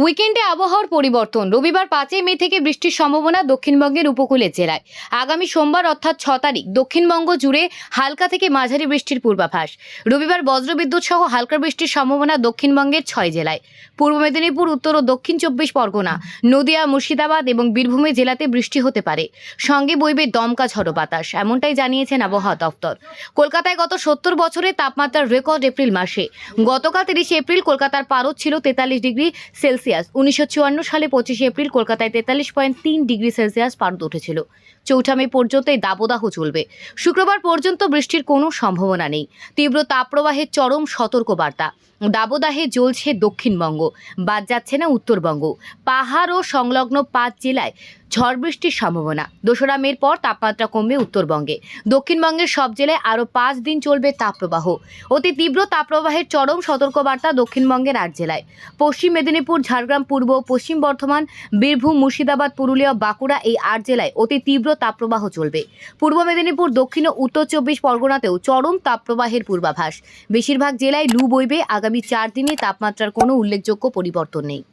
উইকেন্ডে আবহাওয়ার পরিবর্তন। রবিবার 5 মে থেকে বৃষ্টির সম্ভাবনা দক্ষিণবঙ্গের উপকূলের জেলায়। আগামী সোমবার অর্থাৎ 6 তারিখ দক্ষিণবঙ্গ জুড়ে হালকা থেকে মাঝারি বৃষ্টির পূর্বাভাস। রবিবার বজ্রবিদ্যুৎ সহ হালকা বৃষ্টির সম্ভাবনা দক্ষিণবঙ্গের 6 জেলায়। পূর্ব মেদিনীপুর, উত্তর ও দক্ষিণ 24 পরগনা, নদিয়া, মুর্শিদাবাদ এবং বীরভূমে জেলাতে বৃষ্টি হতে পারে। সঙ্গে বইবে দমকা ঝড়ো বাতাস, এমনটাই জানিয়েছেন আবহাওয়া দপ্তর। কলকাতায় গত 70 বছরে তাপমাত্রার রেকর্ড এপ্রিল মাসে। গতকাল 30 এপ্রিল কলকাতার পারদ ছিল 43 ডিগ্রি সেলসিয়াস। 1954 সালে 25 এপ্রিল কলকাতায় 43.3 ডিগ্রি সেলসিয়াস পারদ উঠেছিল। 4 মে পর্যন্ত এই দাবদাহ চলবে। শুক্রবার পর্যন্ত বৃষ্টির কোনো সম্ভাবনা নেই। তীব্র তাপপ্রবাহের চরম সতর্কবার্তা। দাবদাহে জ্বলছে দক্ষিণবঙ্গ, বাদ যাচ্ছে না উত্তরবঙ্গ। পাহাড় ও সংলগ্ন 5 জেলায় ঝড় বৃষ্টির সম্ভাবনা। 2 মের পর তাপমাত্রা কমবে উত্তরবঙ্গে। দক্ষিণবঙ্গের সব জেলায় আরও 5 দিন চলবে তাপপ্রবাহ। অতি তীব্র তাপপ্রবাহের চরম সতর্কবার্তা দক্ষিণবঙ্গের 8 জেলায়। পশ্চিম মেদিনীপুর, ঝাড়গ্রাম, পূর্ব পশ্চিম বর্ধমান, বীরভূম, মুর্শিদাবাদ, পুরুলিয়া, বাঁকুড়া এই 8 জেলায় অতি তীব্র তাপপ্রবাহ চলবে। পূর্ব মেদিনীপুর, দক্ষিণ ও উত্তর 24 পরগনাতেও চরম তাপপ্রবাহের পূর্বাভাস। বেশিরভাগ জেলায় লু বইবে। আগামী 4 দিনে তাপমাত্রার কোনো উল্লেখযোগ্য পরিবর্তন নেই।